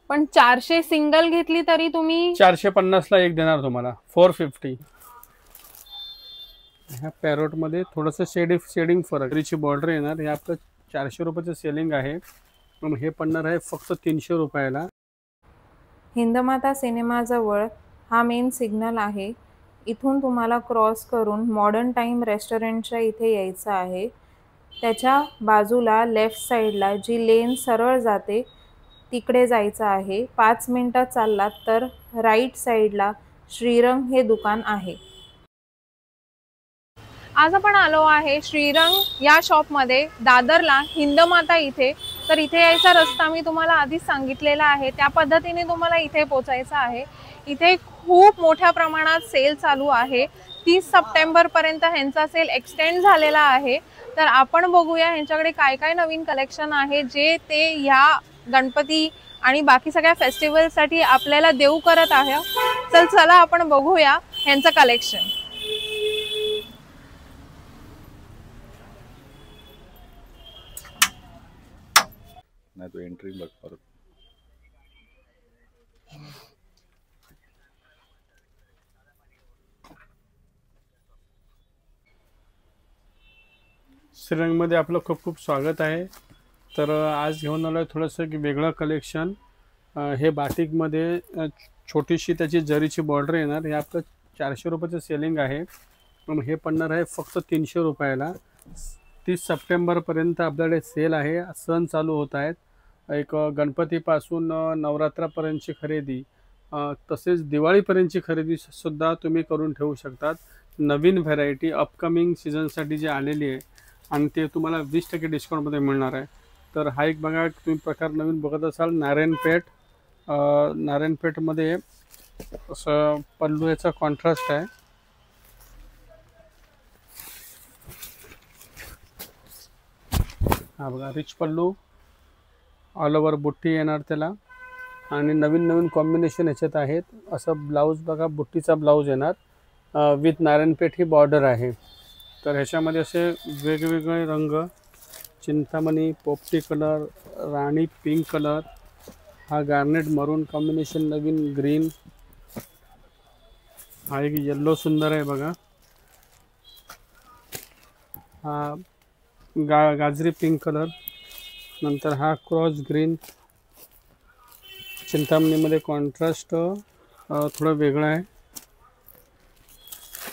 पण 400 सिंगल घेतली तरी तुम्ही 450 ला एक देणार तुम्हाला 450. ह्या पॅरोट मध्ये थोडंसं शेडिंग फरक, रिची बॉर्डर येणार. हे आपलं 400 रुपयाचं सेलिंग आहे. मग हे पडणार आहे फक्त 300 रुपयाला. हिंदमाता सिनेमाजवळ हा मेन सिग्नल आहे. इथून तुम्हाला क्रॉस करून मॉडर्न टाईम रेस्टॉरंटच्या इथे यायचं आहे. त्याच्या बाजूला लेफ्ट साईडला जी लेन सरळ जाते तिकडे जायचं आहे. 5 मिनिटं चाललात तर राईट साईडला श्रीरंग हे दुकान आहे. आज आपण आलो आहे श्रीरंग या शॉपमध्ये, दादरला हिंदमाता इथे. तर इथे यायचा रस्ता मी तुम्हाला आधीच सांगितलेला आहे, त्या पद्धतीने तुम्हाला इथे पोचायचं आहे. इथे खूप मोठ्या प्रमाणात सेल चालू आहे. 30 सप्टेंबर पर्यंत ह्यांचा सेल एक्सटेंड झालेला आहे. तर आपण बघूया ह्यांच्याकडे काय काय नवीन कलेक्शन आहे जे ते ह्या गणपती आणि बाकी सगळ्या फेस्टिवलसाठी आपल्याला देऊ करत आहे. तर चला आपण बघूया ह्यांचं कलेक्शन. नाही तो एंट्री बघ परत. श्रीरंगमध्ये आपलं खूप खूप स्वागत आहे. तर आज घेऊन आलो आहे थोडंसं की वेगळं कलेक्शन. हे बाटिकमध्ये छोटीशी त्याची जरीची बॉर्डर येणार. हे आपलं 400 रुपयाचं सेलिंग आहे. मग हे पडणार आहे फक्त 300 रुपयाला. 30 सप्टेंबरपर्यंत आपल्याकडे सेल आहे. सण चालू होत आहेत. एक गणपतीपासून नवरात्रापर्यंतची खरेदी, तसेच दिवाळीपर्यंतची खरेदी सुद्धा तुम्ही करून ठेवू शकतात. नवीन व्हरायटी अपकमिंग सीझनसाठी जी आलेली आहे आणि ते तुम्हाला 20% डिस्काउंटमध्ये मिळणार आहे. तर हा एक बघा तुम्ही प्रकार नवीन बघत असाल, नारायणपेठ. नारायणपेठमध्ये असं पल्लू याचा कॉन्ट्रास्ट आहे. हा बघा रिच पल्लू, ऑल ओव्हर बुट्टी येणार त्याला आणि नवीन नवीन कॉम्बिनेशन ह्याच्यात आहेत. असं ब्लाऊज बघा, बुट्टीचा ब्लाऊज येणार विथ नारायणपेठ ही बॉर्डर आहे. तर ह्याच्यामध्ये असे वेगवेगळे रंग, चिंतामणी, पोपटी कलर, राणी पिंक कलर, हा गार्नेट मरून कॉम्बिनेशन, नवीन ग्रीन, हा एक येल्लो सुंदर आहे बघा, हा गाजरी पिंक कलर, नंतर हा क्रॉस ग्रीन, चिंतामणीमध्ये कॉन्ट्रास्ट थोडं वेगळं आहे,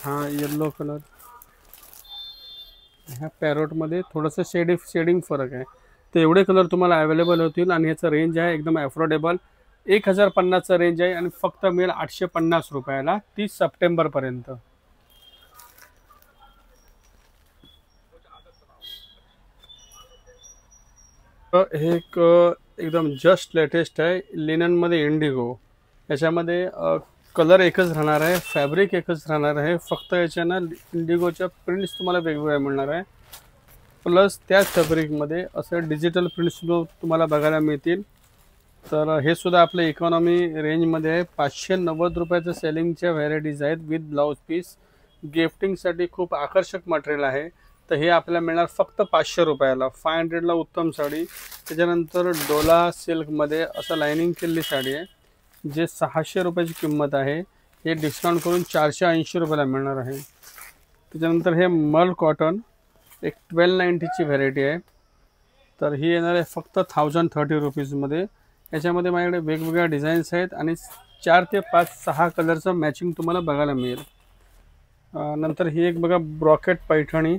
हा येल्लो कलर. ह्या पॅरोटमध्ये थोडंसं शेडिंग फरक आहे. तर एवढे कलर तुम्हाला अवेलेबल होतील आणि ह्याचं रेंज आहे एकदम अफोर्डेबल. 1050चं रेंज आहे आणि फक्त मिळेल 850 रुपयाला 30 सप्टेंबरपर्यंत. हे एक एकदम जस्ट लेटेस्ट आहे, लिननमध्ये इंडिगो. याच्यामध्ये कलर एकच राहणार आहे, फॅब्रिक एकच राहणार आहे, फक्त याच्यानं इंडिगोच्या प्रिंट्स तुम्हाला वेगवेगळ्या मिळणार आहे. प्लस त्याच फॅब्रिकमध्ये असं डिजिटल प्रिंट्स तुम्हाला बघायला मिळतील. तर हे सुद्धा आपलं इकॉनॉमी रेंजमध्ये आहे. 590 रुपयाचं सेलिंगच्या व्हॅरायटीज आहेत विथ ब्लाऊज पीस. गिफ्टिंगसाठी खूप आकर्षक मटेरियल आहे. तर हे आपल्याला मिळणार फक्त 500 रुपयाला. 500ला उत्तम साडी. त्याच्यानंतर डोला सिल्कमध्ये असं लायनिंग केलेली साडी आहे जे 600 रुपयाची किंमत आहे. हे डिस्काउंट करून 480 रुपयाला मिळणार आहे. त्याच्यानंतर हे मल कॉटन, एक 1290ची व्हॅरायटी आहे. तर ही येणार आहे फक्त 1030 रुपीजमध्ये. याच्यामध्ये माझ्याकडे वेगवेगळ्या डिझाईन्स आहेत आणि 4 ते 5-6 कलरचं मॅचिंग तुम्हाला बघायला मिळेल. नंतर ही एक बघा ब्रॉकेट पैठणी,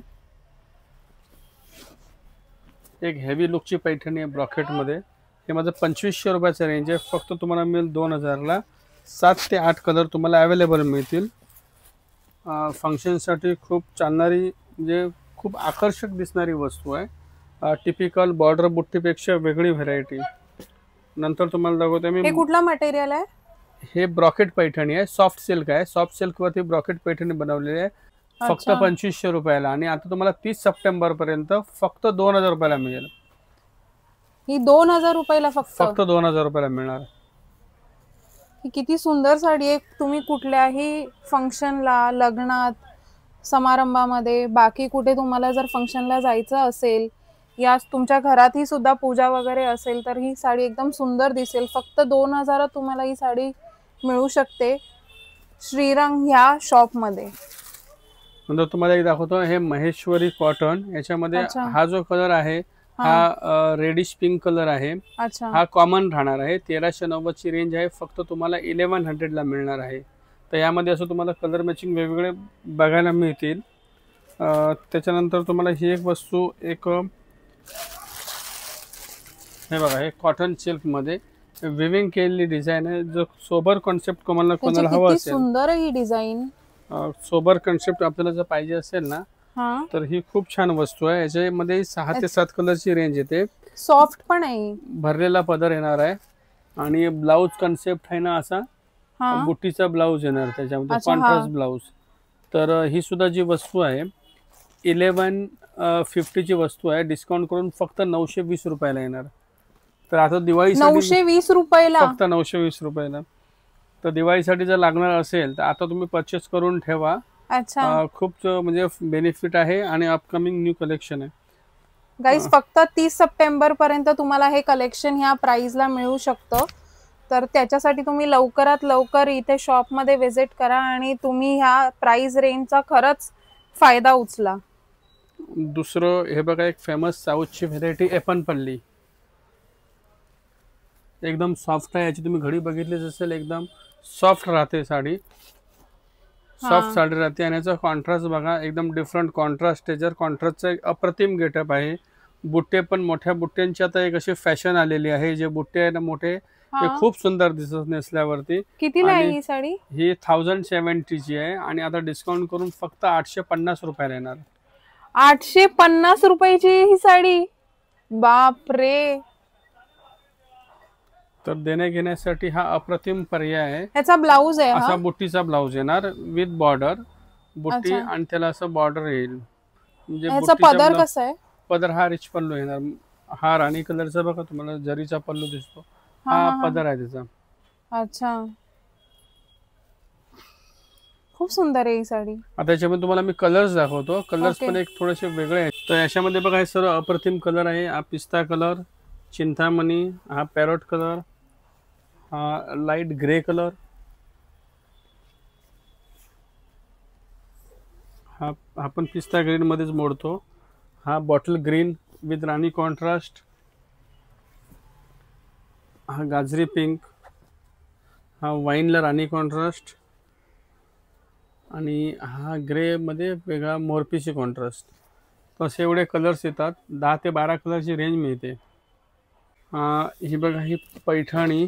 एक हेवी लुकची पैठणी आहे ब्रॉकेटमध्ये. हे माझं 2500 रुपयाचं रेंज आहे. फक्त तुम्हाला मिळेल 2000ला. 7 ते 8 कलर तुम्हाला अवेलेबल मिळतील. फंक्शनसाठी खूप चालणारी, म्हणजे खूप आकर्षक दिसणारी वस्तू आहे. टिपिकल बॉर्डर बुट्टीपेक्षा वेगळी व्हरायटी. नंतर तुम्हाला दाखवते मी. हे कुठला मटेरियल आहे? हे ब्रॉकेट पैठणी आहे, सॉफ्ट सिल्क आहे. सॉफ्ट सिल्कवरती ब्रॉकेट पैठणी बनवलेली आहे फक्त 2500 रुपयाला. आणि आता तुम्हाला 30 सप्टेंबरपर्यंत फक्त 2000 रुपयाला मिळेल. ही 2000 रुपयाला फक्त 2000 रुपयाला मिळणार. ही किती सुंदर साडी आहे. तुम्ही कुठल्याही फंक्शनला, लग्नात, समारंभामध्ये, बाकी कुठे तुम्हाला जर फंक्शनला जायचं असेल या तुमच्या घरातही सुद्धा पूजा वगैरे असेल तर ही साडी एकदम सुंदर दिसेल. फक्त 2000 तुम्हाला ही साडी मिळू शकते श्रीरंग ह्या शॉप मध्ये. नंतर तुम्हाला एक दाखवतो, हे महेश्वरी कॉटन. याच्यामध्ये अच्छा. हा जो कलर आहे हा रेडिश पिंक कलर आहे. अच्छा. हा कॉमन राहणार आहे. 1390 ची रेंज आहे. फक्त तुम्हाला 1100 ला मिळणार आहे. तर यामध्ये असं तुम्हाला कलर मॅचिंग वेगवेगळे बघायला मिळतील. त्याच्यानंतर तुम्हाला ही एक वस्तू, एक हे बघा, हे कॉटन सिल्क मध्ये विविंग केलेली डिझाईन आहे. जो सोबर कॉन्सेप्ट कोणाला हवा किती असेल, सुंदर आहे ही डिझाईन. सोबर कॉन्सेप्ट आपल्याला जर पाहिजे असेल ना, तर ही खूप छान वस्तू आहे. याच्यामध्ये 6 ते 7 कलरची रेंज येते. सॉफ्ट पण आहे. भरलेला पदर येणार आहे आणि ब्लाऊज कॉन्सेप्ट आहे ना असा बुट्टीचा ब्लाऊज येणार त्याच्यामध्ये, कॉन्ट्रास्ट ब्लाऊज. तर ही सुद्धा जी वस्तू आहे 1150 ची वस्तू आहे. डिस्काउंट करून फक्त 920 रुपयाला येणार. तर आता दिवाळीसाठी 920 रुपयाला, फक्त 920 रुपयाला. तर दिवाळीसाठी जर लागणार असेल तर आता तुम्ही परचेस करून ठेवा. अच्छा. खूप म्हणजे बेनिफिट आहे आणि अपकमिंग न्यू कलेक्शन आहे. गाईज फक्त 30 सप्टेंबर पर्यंत तुम्हाला हे कलेक्शन ह्या प्राइसला मिळू शकतं. तर त्याच्यासाठी तुम्ही लवकरात लवकर इथे शॉपमध्ये व्हिजिट करा आणि तुम्ही ह्या प्राइस रेंजचा खरंच फायदा उचला. दुसरं हे बघा, एक फेमस साऊथची व्हेरायटी एपनपल्ली. एकदम सॉफ्ट आहे. याची तुम्ही घडी बघितलीच असेल, एकदम सॉफ्ट राहते साडी, सॉफ्ट साडी राहते. आणि याचा कॉन्ट्रास्ट बघा, एकदम डिफरंट कॉन्ट्रास्ट आहे. जर कॉन्ट्रास्टचा एक अप्रतिम गेटअप आहे. बुट्टे पण मोठ्या बुट्ट्यांची आता एक अशी फॅशन आलेली आहे. जे बुट्टे आहे ना मोठे, ते खूप सुंदर दिसत नेसल्यावरती. कितीला आहे ही साडी? ही 1070 ची आहे आणि आता डिस्काउंट करून फक्त 850 रुपयाला येणार. 850 रुपयाची ही साडी? बाप रे. तर देण्या घेण्यासाठी हा अप्रतिम पर्याय आहे. याचा ब्लाऊज आहे असा बुट्टीचा ब्लाऊज येणार विथ बॉर्डर, बुट्टी आणि त्याला असं बॉर्डर येईल. म्हणजे याचा पदर कसा आहे? पदर हा रिच पल्लू येणार. हा राणी कलरचा बघा, तुम्हाला जरीचा पल्लू दिसतो, हा पदर आहे त्याचा. अच्छा, खूप सुंदर आहे ही साडी. आता याच्यामध्ये तुम्हाला मी कलर्स दाखवतो. कलर्स पण एक थोडेसे वेगळे आहेत. तर याच्यामध्ये बघा, हे सर्व अप्रतिम कलर आहे. हा पिस्ता कलर, चिंतामणी, हा पॅरोट कलर, हा लाईट ग्रे कलर, हा आपण पिस्ता ग्रीन मध्येच मोडतो. हा bottle green with Rani contrast, हा गाजरी पिंक, हा वाईनला राणी कॉन्ट्रास्ट आणि हा ग्रे मध्ये वेगळा मोरपीची कॉन्ट्रास्ट. असे एवढे कलर्स येतात. 10 ते 12 कलरची रेंज मिळते. ही बघा, ही पैठणी.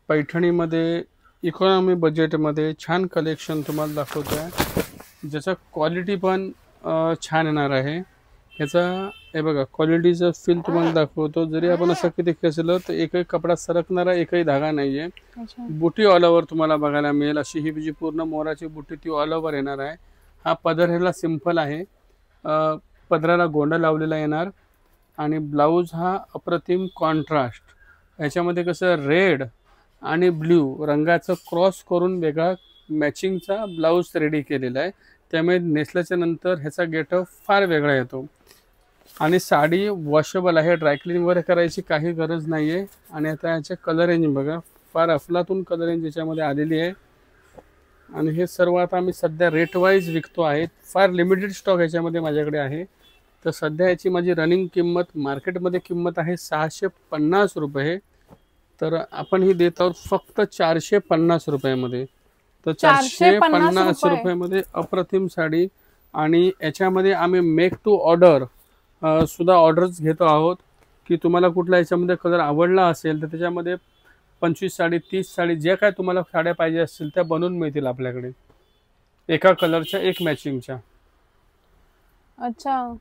पैठणीमध्ये इकॉनॉमी बजेटमध्ये छान कलेक्शन तुम्हाला दाखवतो आहे, ज्याचा क्वालिटी पण छान येणार आहे. याचा हे बघा, क्वालिटीचं फील तुम्हाला दाखवतो. जरी आपण असं किती केलं तर एकही कपडा सरकणारा एकही धागा नाही आहे. बुटी ऑल ओव्हर तुम्हाला बघायला मिळेल. अशी ही जी पूर्ण मोराची बुटी ती ऑल ओव्हर येणार आहे. हा पदर ह्याला सिंपल आहे, पदराला गोंडा लावलेला येणार आणि ब्लाऊज हा अप्रतिम कॉन्ट्रास्ट. याच्यामध्ये कसं रेड आणि ब्ल्यू रंगाचं क्रॉस करून वेगळा मॅचिंगचा ब्लाऊज रेडी केलेला आहे. त्यामुळे नेसल्याच्या नंतर ह्याचा गेटअप फार वेगळा येतो. आणि साडी वॉशेबल आहे, ड्रायक्लिनिंग वगैरे करायची काही गरज नाही आहे. आणि आता याचे कलर रेंज बघा, फार अफलातून कलर रेंज याच्यामध्ये आलेली आहे. आणि हे सर्व आता आम्ही सध्या रेट वाईज विकतो आहे. फार लिमिटेड स्टॉक याच्यामध्ये माझ्याकडे आहे. तर सध्या याची माझी रनिंग किंमत मार्केटमध्ये किंमत आहे 650 रुपये. तर आपण ही देत आहोत फक्त 450 रुपयामध्ये. तर 450 रुपयामध्ये अप्रतिम साडी. आणि याच्यामध्ये आम्ही मेक टू ऑर्डर सुद्धा ऑर्डर्स घेतो आहोत, की तुम्हाला कुठला याच्यामध्ये कलर आवडला असेल तर त्याच्यामध्ये 25 साडी, 30 साडी, जे काय तुम्हाला साड्या पाहिजे असतील त्या बनवून मिळतील आपल्याकडे, एका कलरच्या, एक मॅचिंगच्या. अच्छा,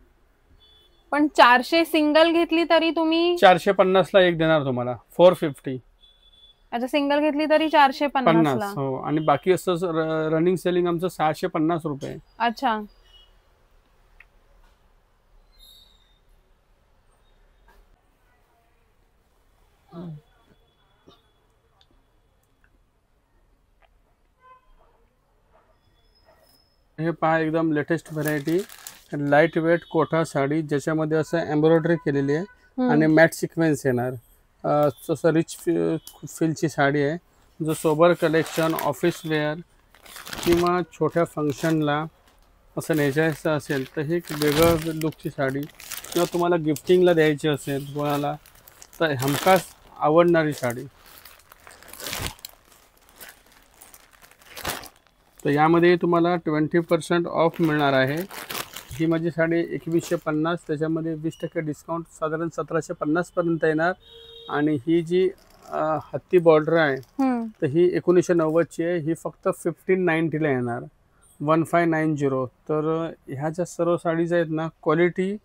पण 400 सिंगल घेतली तरी तुम्ही 450 ला एक देणार तुम्हाला, 450. अच्छा, सिंगल घेतली तरी 450 ला. हो, आणि बाकी असं रनिंग सेलिंग आमचं 650 रुपये. अच्छा, हे पहा, एकदम लेटेस्ट व्हरायटी. लाईट वेट कोठा साडी ज्याच्यामध्ये असं एम्ब्रॉयडरी केलेली आहे आणि मॅट सिक्वेन्स येणार. तसं रिच फीलची साडी आहे. जो सोबर कलेक्शन ऑफिस वेअर किंवा छोट्या फंक्शनला असं न्यायचं असेल तर ही एक वेगळं लुकची साडी, किंवा तुम्हाला गिफ्टिंगला द्यायची असेल कोणाला तर हमखास आवडणारी साडी. तर यामध्ये तुम्हाला 20% ऑफ मिळणार आहे. ही माझी साडी 2150, त्याच्यामध्ये 20% डिस्काउंट साधारण 1750 पर्यंत येणार. आणि ही जी हत्ती बॉर्डर आहे तर ही 1990ची आहे. ही फक्त 1590ला येणार, 1590. तर ह्या ज्या सर्व साडीज आहेत ना, क्वालिटी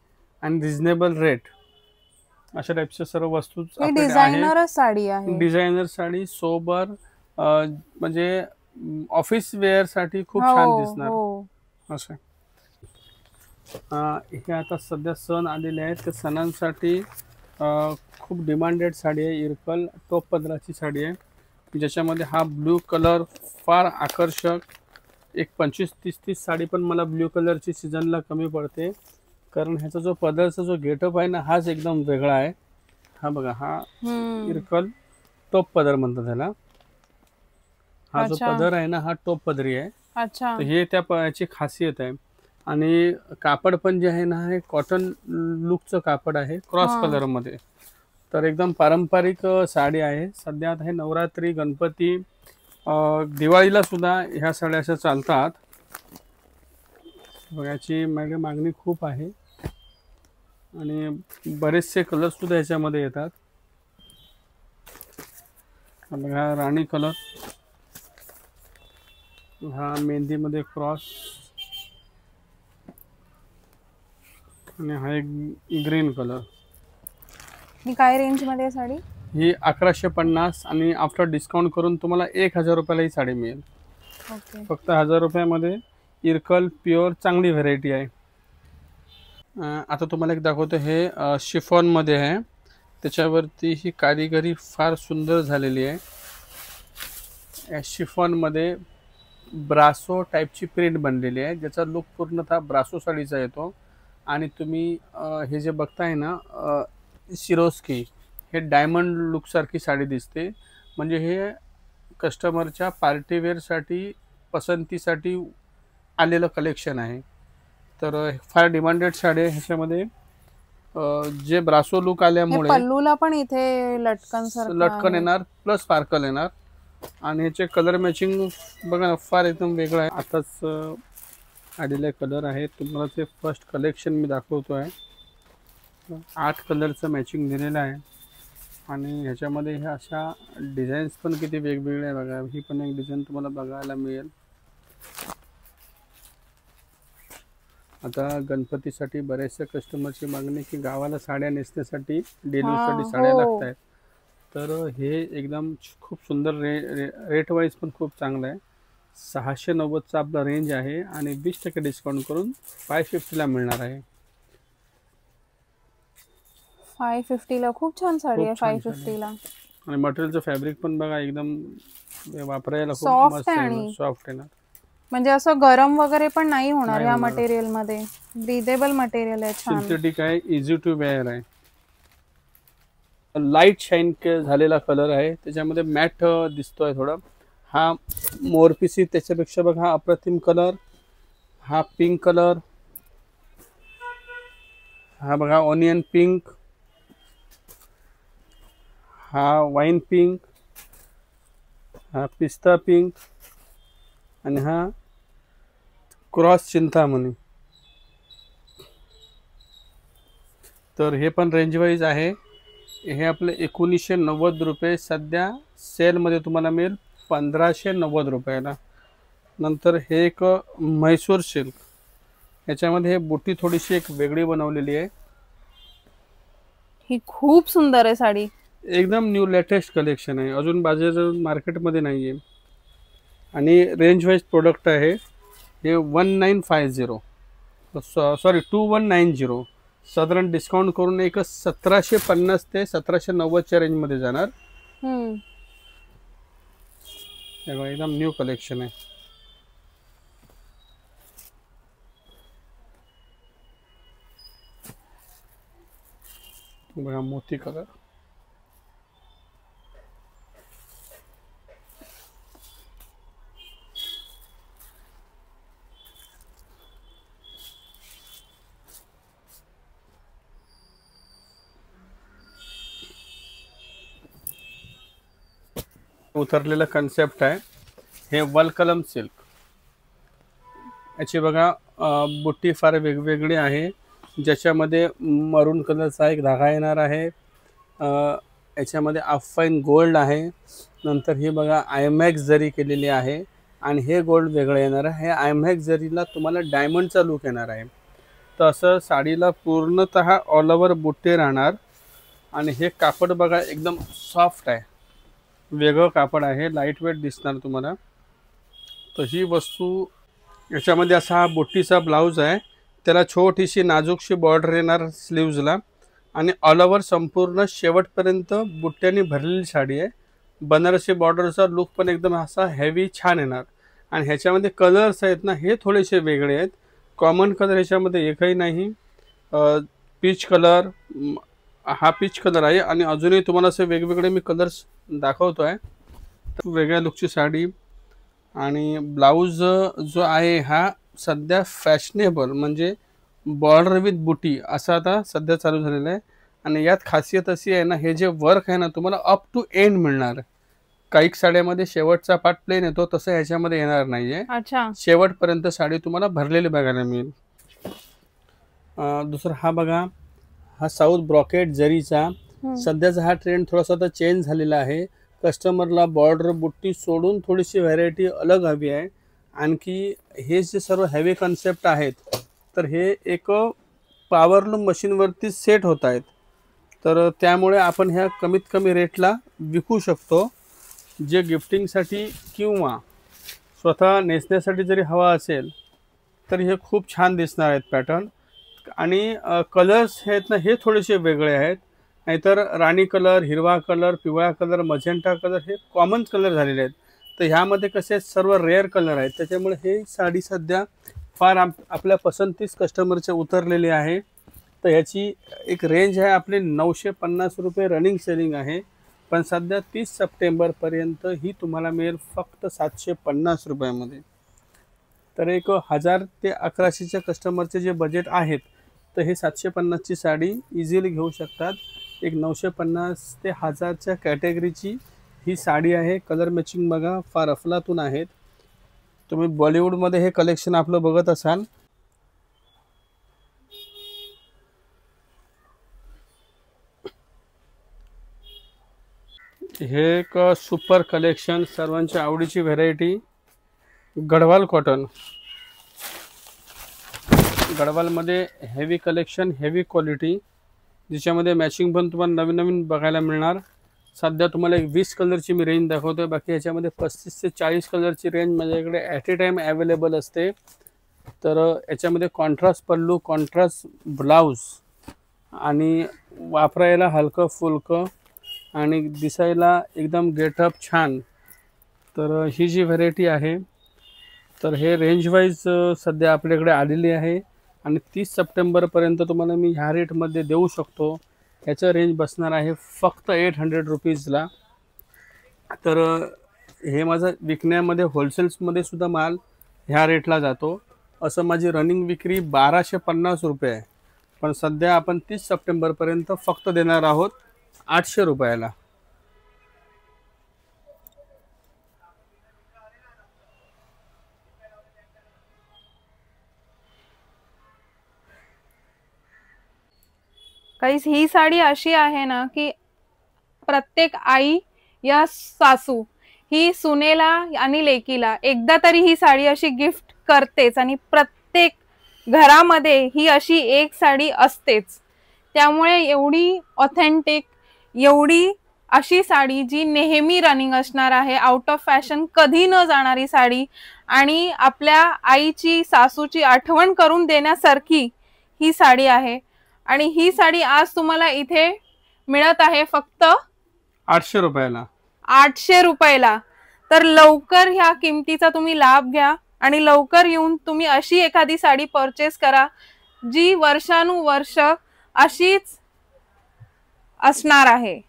आणि रिझनेबल रेट अशा टाईपच्या सर्व वस्तू डिझायनर साडी आहे. डिझायनर साडी सोबर म्हणजे ऑफिस वेअर साठी खूप छान दिसणार असं. हे आता सध्या सण आलेले आहेत, त्या सणांसाठी खूप डिमांडेड साडी आहे. इरकल टॉप पदराची साडी आहे ज्याच्यामध्ये हा ब्ल्यू कलर फार आकर्षक. एक 25-30 साडी पण मला ब्ल्यू कलरची सीझनला कमी पडते, कारण ह्याचा जो पदरचा जो गेटअप आहे ना हाच एकदम वेगळा आहे. हा बघा, हा इरकल टॉप पदर म्हणतात त्याला. हा जो पदर आहे ना हा टॉप पदरी आहे. अच्छा, हे त्या याची खासियत आहे. आणि कापड पण जे आहे ना हे कॉटन लुकचं कापड आहे, क्रॉस कलर मध्ये. तर एकदम पारंपरिक साडी आहे. सध्या आता हे नवरात्री, गणपती, दिवाळीला सुद्धा ह्या साड्या अशा चालतात. याची मागणी खूप आहे आणि बरेचसे कलर सुद्धा याच्यामध्ये येतात. बघा, राणी कलर, हा मेहंदीमध्ये क्रॉस, आणि हा एक ग्रीन कलर. ही काय रेंज मध्ये साडी? ही 1150 आणि आफ्टर डिस्काउंट करून तुम्हाला 1000 रुपयाला ही साडी मिळेल. फक्त 1000 रुपयामध्ये इरकल प्युअर चांगली व्हेरायटी आहे. आता तुम्हाला एक दाखवतो. हे शिफॉन मध्ये आहे, त्याच्यावरती ही कारिगिरी फार सुंदर झालेली आहे. या शिफॉन मध्ये ब्रासो टाईपची प्रिंट बनलेली आहे, ज्याचा लुक पूर्णतः ब्रासो साडीचा येतो. आणि तुम्ही हे जे बघताय ना सिरोस्की, हे डायमंड लुकसारखी साडी दिसते. म्हणजे हे कस्टमरच्या पार्टीवेअरसाठी पसंतीसाठी आलेलं कलेक्शन आहे. तर फार डिमांडेड साडी आहे. ह्याच्यामध्ये जे ब्रासो लुक आल्यामुळे पल्लूला पण इथे लटकन येणार, प्लस स्पार्कल येणार. आणि ह्याचे कलर मॅचिंग बघा ना, फार एकदम वेगळं आहे. आताच आलेले कलर आहे. तुम्हाला ते फर्स्ट कलेक्शन मी दाखवतो आहे. 8 कलरचं मॅचिंग दिलेलं आहे. आणि ह्याच्यामध्ये ह्या अशा डिझाईन्स पण किती वेगवेगळे आहे बघा. ही पण एक डिझाईन तुम्हाला बघायला मिळेल. आता गणपतीसाठी बऱ्याचशा कस्टमरची मागणी की गावाला साड्या नेसण्यासाठी, डेलीसाठी साड्या लागत आहेत. तर हे एकदम खूप सुंदर रेट वाईज पण खूप चांगलं आहे. 690चा आपला रेंज आहे आणि 20% डिस्काउंट करून 550ला मिळणार आहे. 550ला खूप छान साडी आहे. 550ला. आणि मटेरियलचं फॅब्रिक पण बघा, एकदम वापरायला खूप सॉफ्ट मस्त आहे, सॉफ्ट आहे ना. म्हणजे असं गरम वगैरे पण नाही होणार या मटेरियल मध्ये. ब्रीदेबल मटेरियल आहे, छान सिंथेटिक आहे, इझी टू वेअर आहे. लाईट शाईन झालेला कलर आहे, त्याच्यामध्ये मॅट दिसतोय थोडा. हा मोरपिसी, त्याच्यापेक्षा बघा हा अप्रतिम कलर. हा पिंक कलर, हा बघा ऑनियन पिंक, हा वाईन पिंक, हा पिस्ता पिंक, आणि हा क्रॉस चिंतामणी. तर हे पण रेंज वाईज आहे. हे आपले 1990 रुपये, सध्या सेलमध्ये तुम्हाला मिळेल 1590 रुपयाला. नंतर हे एक म्हैसूर सिल्क, याच्यामध्ये हे बुटी थोडीशी एक वेगळी बनवलेली आहे. ही खूप सुंदर आहे साडी, एकदम न्यू लेटेस्ट कलेक्शन आहे, अजून बाजार मार्केटमध्ये नाही आहे. आणि रेंज वाईज प्रोडक्ट आहे. हे 1950 सॉरी 2190, साधारण डिस्काउंट करून एक 1750 ते 1790च्या रेंजमध्ये जाणार. एकदम न्यू कलेक्शन आहे. बघा मोती कलर. उतरलेलं कन्सेप्ट आहे. हे वलकलम सिल्क. याची बघा बुट्टी फार वेगवेगळी आहे, ज्याच्यामध्ये मरून कलरचा एक धागा येणार आहे. याच्यामध्ये अफाईन गोल्ड आहे. नंतर ही बघा आयमॅक्स जरी केलेली आहे आणि हे गोल्ड वेगळं येणार आहे. हे आयमॅक्स जरीला तुम्हाला डायमंडचा लुक येणार आहे. तर असं साडीला पूर्णतः ऑल ओव्हर बुट्टे राहणार. आणि हे कापड बघा एकदम सॉफ्ट आहे, वेगळं कापड आहे, लाईट वेट दिसणार तुम्हाला. तर ही वस्तू याच्यामध्ये असा हा बुट्टीचा ब्लाऊज आहे, त्याला छोटीशी नाजूकशी बॉर्डर येणार स्लीव्जला आणि ऑल ओव्हर संपूर्ण शेवटपर्यंत बुट्ट्यांनी भरलेली साडी आहे. बनारसी बॉर्डरचा लुक पण एकदम असा हेवी छान येणार. आणि ह्याच्यामध्ये कलर्स आहेत ना, हे थोडेसे वेगळे आहेत. कॉमन कलर ह्याच्यामध्ये एकही नाही. पीच कलर, हा पीच कलर आहे आणि अजूनही तुम्हाला असे वेगवेगळे मी कलर्स दाखवतो आहे. वेगळ्या लुकची साडी. आणि ब्लाऊज जो आहे हा सध्या फॅशनेबल म्हणजे बॉर्डर विथ बुटी असा आता सध्या चालू झालेला आहे. आणि यात खासियत अशी आहे ना, हे जे वर्क आहे ना तुम्हाला अप टू एंड मिळणार. काही साड्यामध्ये शेवटचा पार्ट प्लेन येतो, तसं ह्याच्यामध्ये येणार नाहीये. अच्छा, शेवटपर्यंत साडी तुम्हाला भरलेली बघायला मिळेल. दुसरा हा बघा, हा साऊथ ब्रॉकेट जरीचा. सध्याचा हा ट्रेंड थोडासा आता चेंज झालेला आहे. कस्टमरला बॉर्डर बुट्टी सोडून थोडीशी व्हरायटी अलग हवी आहे. आणखी हे जे सर्व हेवी कन्सेप्ट आहेत, तर हे एक पॉवरलूम मशीनवरती सेट होत आहेत. तर त्यामुळे आपण ह्या कमीत कमी रेटला विकू शकतो. जे गिफ्टिंगसाठी किंवा स्वतः नेसण्यासाठी जरी हवा असेल तर हे खूप छान दिसणार आहेत पॅटर्न. आणि कलर्स आहेत ना, हे थोडेसे वेगळे आहेत. नाहीतर राणी कलर, हिरवा कलर, पिवळा कलर, मजेंटा कलर हे कॉमन कलर झालेले आहेत. तर ह्यामध्ये कसे सर्व रेअर कलर आहेत, त्याच्यामुळे हे साडी सध्या फार आपल्या पसंतीस कस्टमरच्या उतरलेली आहे. तर ह्याची एक रेंज आहे आपली 950 रुपये रनिंग सेलिंग आहे. पण सध्या 30 सप्टेंबरपर्यंत ही तुम्हाला मिळेल फक्त 750 रुपयामध्ये. तर एक 1000 ते 1100च्या कस्टमरचे जे बजेट आहेत, तर हे 750ची साडी इझिली घेऊ शकतात. एक 950 ते 1000च्या कॅटेगरीची ही साडी आहे. कलर मॅचिंग बघा फार अफलातून आहेत. तुम्ही बॉलिवूडमध्ये हे कलेक्शन आपलं बघत असाल. हे एक सुपर कलेक्शन, सर्वांच्या आवडीची व्हेरायटी, गढवाल कॉटन. गढवालमध्ये हेवी कलेक्शन, हेवी क्वालिटी, ज्याच्यामध्ये मॅचिंग पण तुम्हाला नवीन नवीन बघायला मिळणार. सध्या तुम्हाला एक 20 कलरची मी रेंज दाखवतोय. बाकी याच्यामध्ये 35 ते 40 कलरची रेंज माझ्याकडे ॲट ए टाईम अवेलेबल असते. तर याच्यामध्ये कॉन्ट्रास्ट पल्लू, कॉन्ट्रास्ट ब्लाऊज आणि वापरायला हलकं फुलकं आणि दिसायला एकदम गेटअप छान. तर ही जी व्हरायटी आहे, तर हे रेंज वाईज सध्या आपल्याकडे आलेली आहे. आणि 30 सप्टेंबरपर्यंत तुम्हाला मी ह्या रेटमध्ये देऊ शकतो. ह्याचं रेंज बसणार आहे फक्त 800 रुपीजला. तर हे माझं विकण्यामध्ये होलसेल्समध्ये सुद्धा माल ह्या रेटला जातो. असं माझी रनिंग विक्री 1250 रुपये आहे. पण सध्या आपण 30 सप्टेंबरपर्यंत फक्त देणार आहोत 800 रुपयाला. काहीच ही साडी अशी आहे ना की प्रत्येक आई या सासू ही सुनेला आणि लेकीला एकदा तरी ही साडी अशी गिफ्ट करतेच आणि प्रत्येक घरामध्ये ही अशी एक साडी असतेच. त्यामुळे एवढी ऑथेंटिक, एवढी अशी साडी जी नेहमी रनिंग असणार आहे, आउट ऑफ फॅशन कधी न जाणारी साडी आणि आपल्या आईची सासूची आठवण करून देण्यासारखी ही साडी आहे. आणि ही साडी आज तुम्हाला इथे मिळत आहे फक्त 800 रुपयाला. 800 रुपयाला. तर लवकर ह्या किमतीचा तुम्ही लाभ घ्या आणि लवकर येऊन तुम्ही अशी एखादी साडी परचेस करा जी वर्षानुवर्ष अशीच असणार आहे.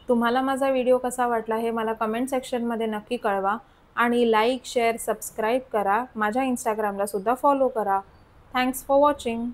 तुम्हाला माझा व्हिडिओ कसा वाटला हे मला कमेंट सेक्शनमध्ये नक्की कळवा आणि लाईक शेअर सबस्क्राईब करा. माझ्या इंस्टाग्रामला सुद्धा फॉलो करा. Thanks for watching.